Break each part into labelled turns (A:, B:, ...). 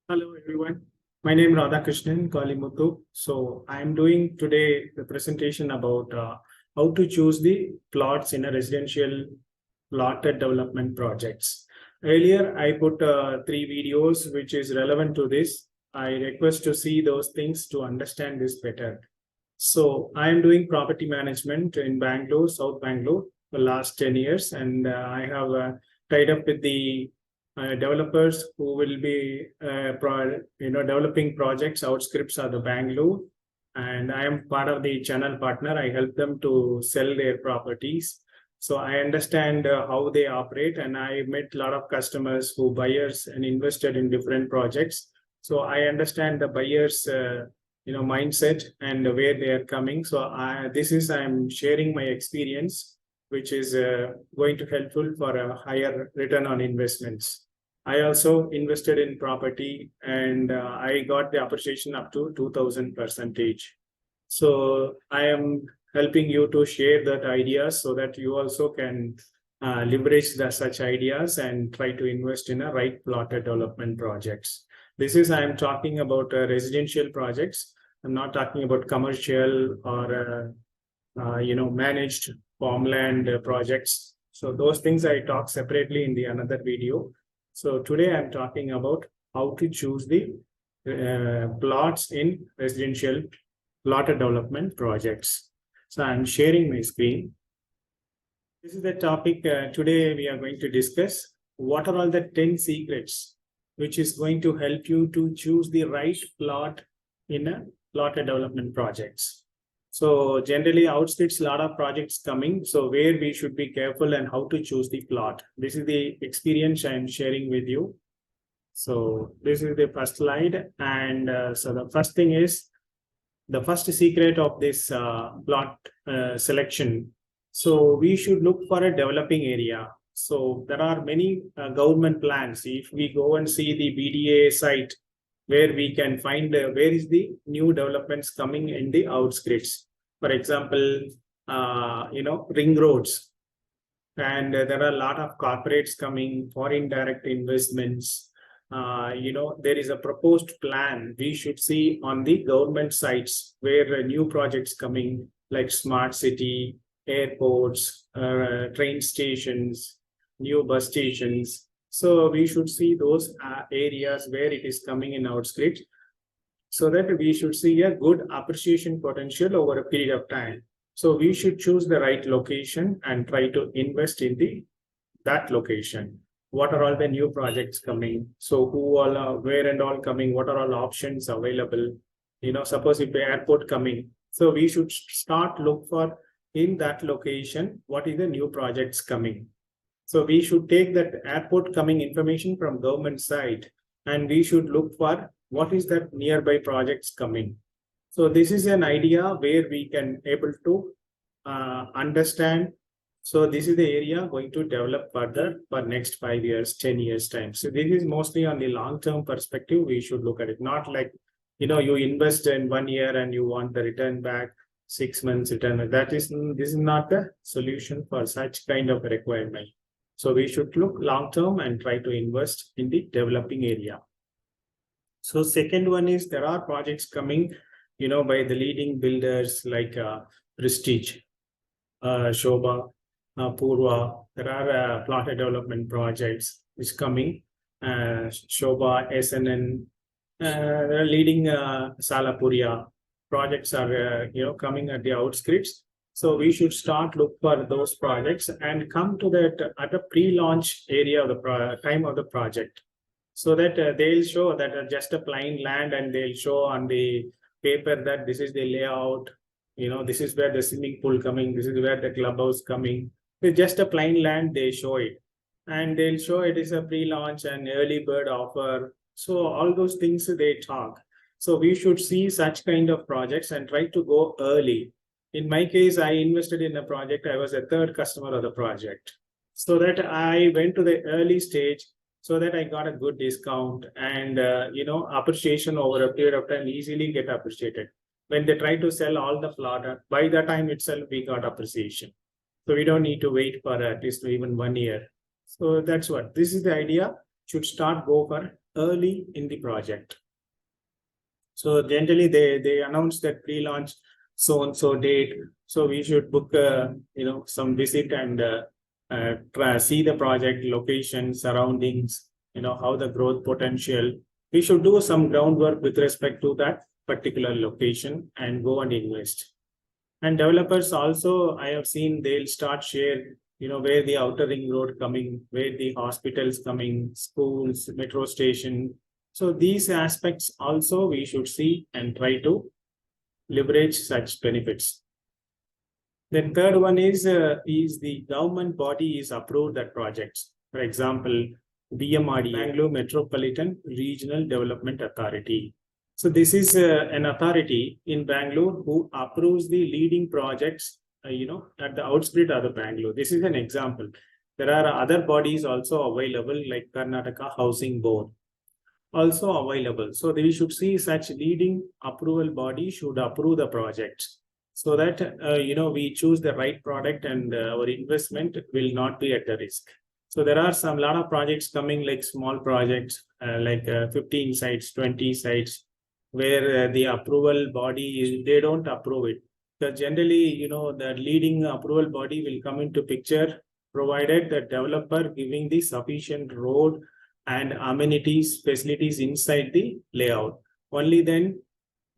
A: Hello everyone. My name is Radhakrishnan Kalimuthu. So I am doing today the presentation about how to choose the plots in a residential plotted development projects. Earlier I put three videos which is relevant to this. I request to see those things to understand this better. So I am doing property management in Bangalore, South Bangalore, for the last 10 years, and I have tied up with the developers who will be developing projects outskirts of the Bangalore, and I am part of the channel partner. I help them to sell their properties. So I understand how they operate, and I met a lot of customers who buyers and invested in different projects. So I understand the buyers mindset and where they are coming. So I'm sharing my experience, which is going to helpful for a higher return on investments. I also invested in property, and I got the appreciation up to 2000%. So I am helping you to share that ideas so that you also can leverage such ideas and try to invest in a right plotted development projects. I am talking about residential projects. I'm not talking about commercial or managed farmland projects. So those things I talk separately in the another video. So today I'm talking about how to choose the plots in residential plotted development projects. So I'm sharing my screen. This is the topic today we are going to discuss. What are all the 10 secrets which is going to help you to choose the right plot in a plotted development projects. So generally outskirts, a lot of projects coming. So where we should be careful and how to choose the plot. This is the experience I'm sharing with you. So this is the first slide. And so the first thing is the first secret of this plot selection. So we should look for a developing area. So there are many government plans. If we go and see the BDA site, where we can find where is the new developments coming in the outskirts. For example, ring roads. And there are a lot of corporates coming, foreign direct investments. There is a proposed plan we should see on the government sites where new projects coming like smart city, airports, train stations, new bus stations. So we should see those areas where it is coming in outskirts, so that we should see a good appreciation potential over a period of time. So we should choose the right location and try to invest in that location. What are all the new projects coming? So who all are, where and all coming? What are all options available? Suppose if the airport coming, so we should start look for in that location, what is the new projects coming. So we should take that airport coming information from government side, and we should look for what is that nearby projects coming. So this is an idea where we can able to understand. So this is the area going to develop further for next 5 years, 10 years time. So this is mostly on the long-term perspective. We should look at it, not like, you invest in 1 year and you want the return back 6 months return. This is not the solution for such kind of requirement. So we should look long-term and try to invest in the developing area. So second one is there are projects coming, by the leading builders like Prestige, Shobha, Purva. There are plotted development projects which coming. Shobha, SNN, leading Salapuria projects are coming at the outskirts. So we should start look for those projects and come to that at a pre-launch area of the time of the project, so that they'll show that just a plain land, and they'll show on the paper that this is the layout. This is where the swimming pool coming. This is where the clubhouse coming. With just a plain land, they show it, and they'll show it is a pre-launch and early bird offer. So all those things they talk. So we should see such kind of projects and try to go early. In my case, I invested in a project. I was a third customer of the project. So that I went to the early stage, so that I got a good discount, and, appreciation over a period of time easily get appreciated. When they try to sell all the plot, by the time itself, we got appreciation. So we don't need to wait for at least even 1 year. So that's what, this is the idea. Should start go for early in the project. So generally they announce that pre-launch so and so date. So we should book some visit and see the project location, surroundings, how the growth potential. We should do some groundwork with respect to that particular location and go and invest. And developers also, I have seen they'll start share, where the outer ring road coming, where the hospitals coming, schools, metro station. So these aspects also we should see and try to leverage such benefits. Then third one is the government body is approved that projects. For example, BMRD, Bangalore Metropolitan Regional Development Authority. So this is an authority in Bangalore who approves the leading projects, at the outskirts of the Bangalore. This is an example. There are other bodies also available like Karnataka Housing Board also available. So we should see such leading approval body should approve the projects so that, we choose the right product and our investment will not be at the risk. So there are some lot of projects coming like small projects, like 15 sites, 20 sites, where the approval body is, they don't approve it. Because generally, the leading approval body will come into picture, provided the developer giving the sufficient road and amenities, facilities inside the layout. Only then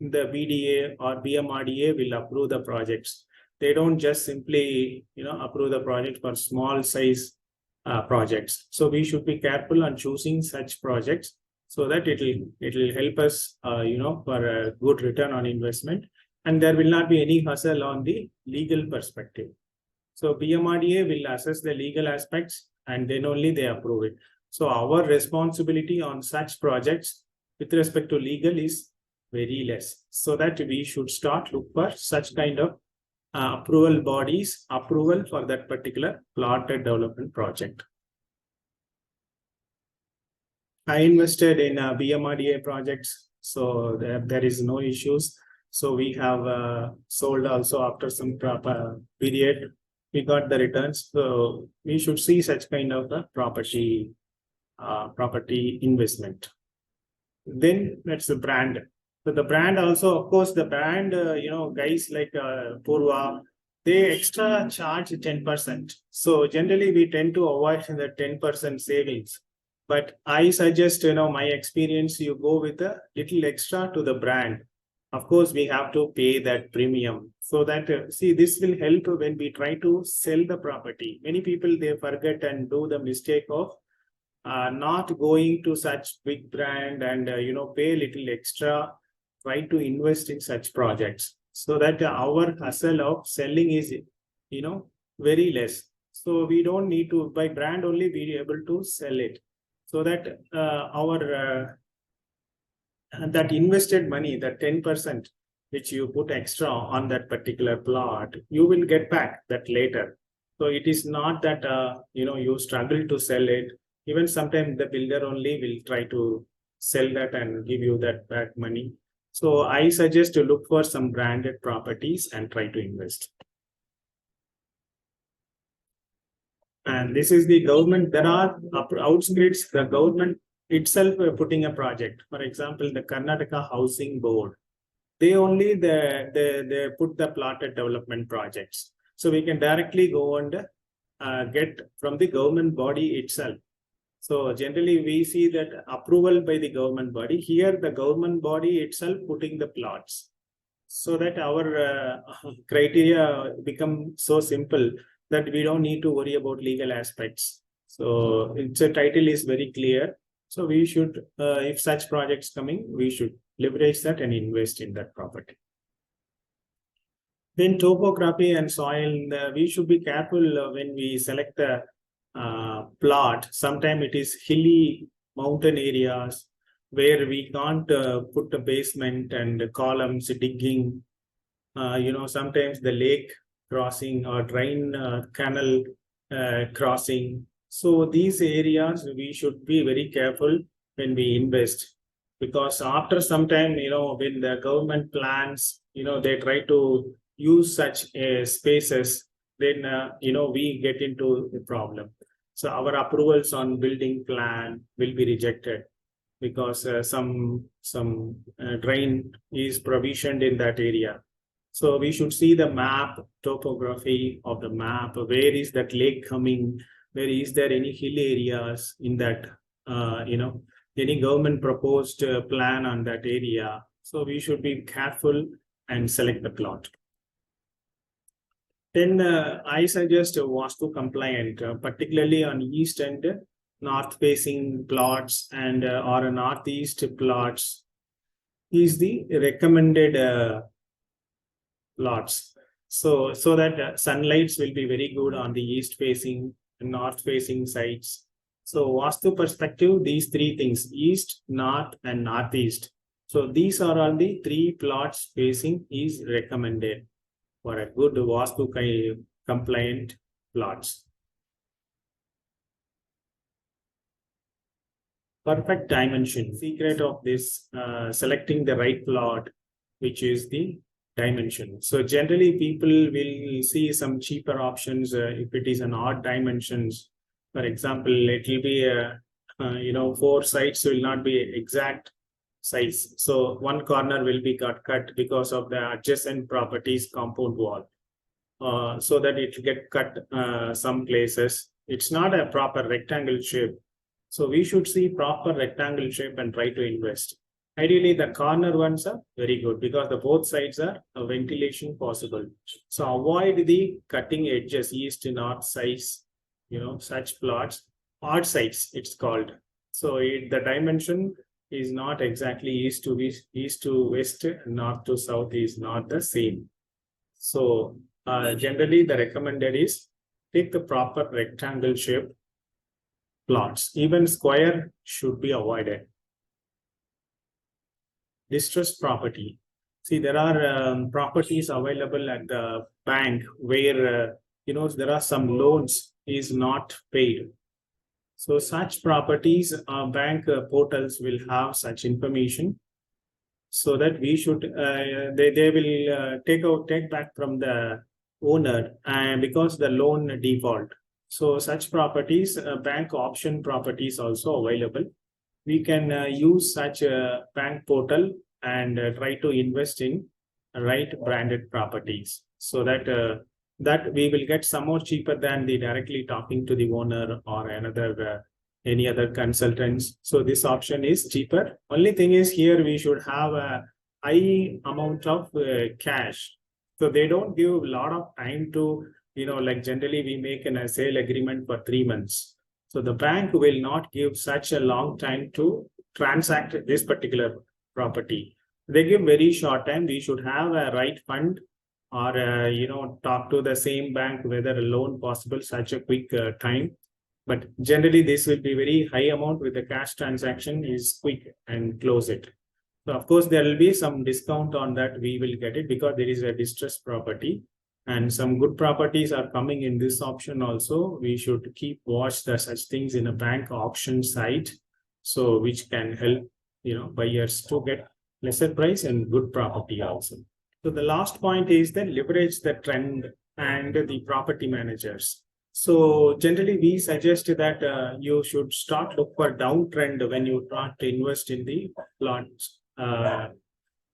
A: the BDA or BMRDA will approve the projects. They don't just simply, approve the project for small size projects. So we should be careful on choosing such projects so that it will help us, for a good return on investment, and there will not be any hassle on the legal perspective. So BMRDA will assess the legal aspects and then only they approve it. So our responsibility on such projects with respect to legal is very less. So that we should start look for such kind of approval bodies, approval for that particular plotted development project. I invested in BMRDA projects, so there is no issues. So we have sold also after some period. We got the returns. So we should see such kind of property investment. Then that's the brand. So the brand also, of course, the brand, guys like Purva, they extra charge 10%. So generally we tend to avoid the 10% savings. But I suggest, my experience, you go with a little extra to the brand. Of course, we have to pay that premium. So that, this will help when we try to sell the property. Many people, they forget and do the mistake of not going to such big brand and, pay a little extra, try to invest in such projects. So that our hustle of selling is, very less. So we don't need to, by brand only, be able to sell it. So that our that invested money, that 10% which you put extra on that particular plot, you will get back that later. So it is not that you struggle to sell it. Even sometimes the builder only will try to sell that and give you that back money. So I suggest to look for some branded properties and try to invest. And this is the government. There are outskirts, the government itself putting a project. For example, the Karnataka Housing Board, they only they put the plotted development projects. So we can directly go and get from the government body itself. So generally we see that approval by the government body. Here the government body itself putting the plots. So that our criteria become so simple that we don't need to worry about legal aspects. So its a title is very clear. So we should, if such projects coming, we should leverage that and invest in that property. Then topography and soil, we should be careful when we select the plot. Sometimes it is hilly mountain areas where we can't put a basement and columns digging. Sometimes the lake crossing or drain canal crossing. So these areas we should be very careful when we invest, because after some time, when the government plans, they try to use such spaces, then we get into the problem. So our approvals on building plan will be rejected. because some drain is provisioned in that area. So we should see the map, topography of the map. Where is that lake coming? Where is there any hill areas in that, any government proposed plan on that area? So we should be careful and select the plot. Then I suggest Vastu compliant, particularly on east and north facing plots and or northeast plots is the recommended plots. So that sunlights will be very good on the east facing and north facing sites. So Vastu perspective, these three things, east, north and northeast. So these are all the three plots facing is recommended for a good Vastu compliant plots. Perfect dimension. Secret of this selecting the right plot, which is the dimension. So generally people will see some cheaper options if it is an odd dimensions. For example, it will be 4 sides will not be exact size. So one corner will be cut because of the adjacent properties compound wall. So that it will get cut some places. It's not a proper rectangle shape. So we should see proper rectangle shape and try to invest. Ideally, the corner ones are very good because the both sides are a ventilation possible. So avoid the cutting edges, east and north sides, such plots, odd sides it's called. So the dimension is not exactly east to west, north to south is not the same. So generally the recommended is take the proper rectangle shape plots. Even square should be avoided. Distressed property. See, there are properties available at the bank where there are some loans is not paid. So such properties, bank portals will have such information, so that we should they will take back from the owner because the loan default. So such properties, bank option properties also available. We can use such a bank portal and try to invest in right branded properties, so that that we will get some more cheaper than the directly talking to the owner or any other consultants. So this option is cheaper. Only thing is here we should have a high amount of cash. So they don't give a lot of time to, like generally we make a sale agreement for 3 months. So the bank will not give such a long time to transact this particular property. They give very short time. We should have a right fund or, talk to the same bank whether a loan possible such a quick time. But generally this will be very high amount with the cash transaction is quick and close it. So of course there will be some discount on that. We will get it because there is a distressed property. And some good properties are coming in this option also. We should keep watch the such things in a bank auction site, so which can help buyers to get lesser price and good property also. So the last point is that leverage the trend and the property managers. So generally we suggest that you should start look for downtrend when you start to invest in the plots,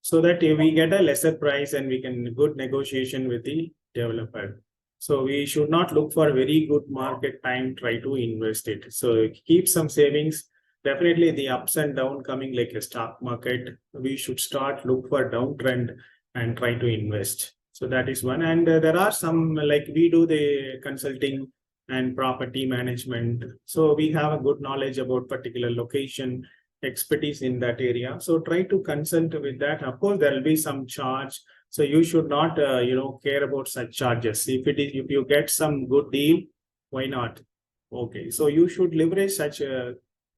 A: so that we get a lesser price and we can good negotiation with the developer. So we should not look for very good market time, try to invest it. So keep some savings. Definitely the ups and down coming like a stock market, we should start look for downtrend and try to invest. So that is one. And there are some, like we do the consulting and property management. So we have a good knowledge about particular location, expertise in that area. So try to consult with that. Of course, there will be some charge. So you should not, care about such charges. If you get some good deal, why not? Okay. So you should leverage such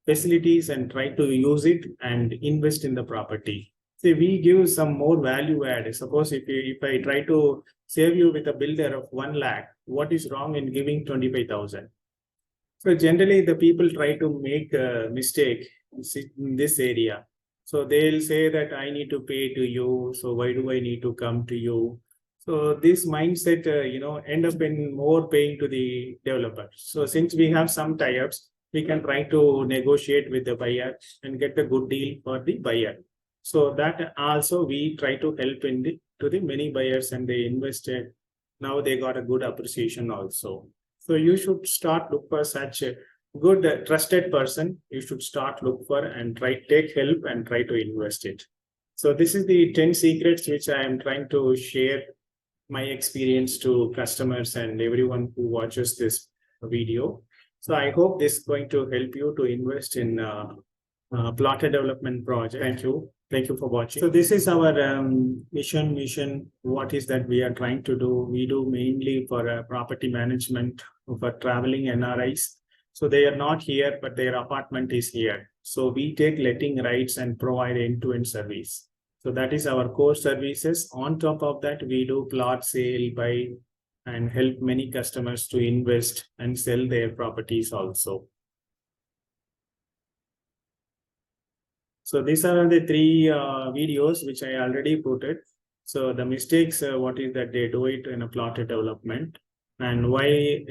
A: facilities and try to use it and invest in the property. See, we give some more value add. Suppose if I try to save you with a builder of 1 lakh, what is wrong in giving 25,000? So generally the people try to make a mistake in this area. So they'll say that I need to pay to you. So why do I need to come to you? So this mindset, end up in more paying to the developer. So since we have some tie-ups, we can try to negotiate with the buyer and get a good deal for the buyer. So that also we try to help in the to the many buyers, and they invested. Now they got a good appreciation also. So you should start look for such a good trusted person. You should start look for and try take help and try to invest it. So this is the 10 secrets which I am trying to share my experience to customers and everyone who watches this video. So I hope this is going to help you to invest in plotted development project. Thank you. Thank you for watching. So this is our mission. What is that we are trying to do? We do mainly for property management for traveling NRIs. So they are not here, but their apartment is here. So we take letting rights and provide end-to-end service. So that is our core services. On top of that, we do plot sale, buy, and help many customers to invest and sell their properties also. So these are the three videos which I already put it. So the mistakes, what is that they do it in a plotted development, and why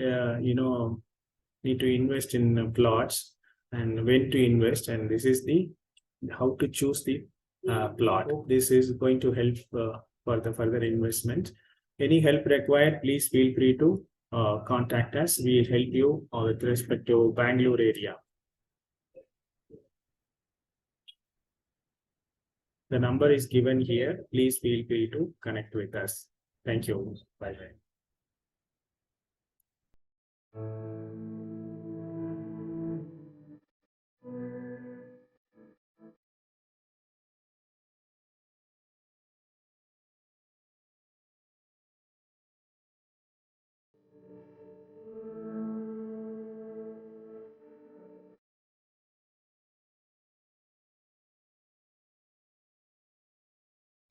A: need to invest in plots and when to invest, and this is the how to choose the plot. This is going to help for the further investment. Any help required, please feel free to contact us. We will help you with respect to Bangalore area. The number is given here. Please feel free to connect with us. Thank you. Bye-bye.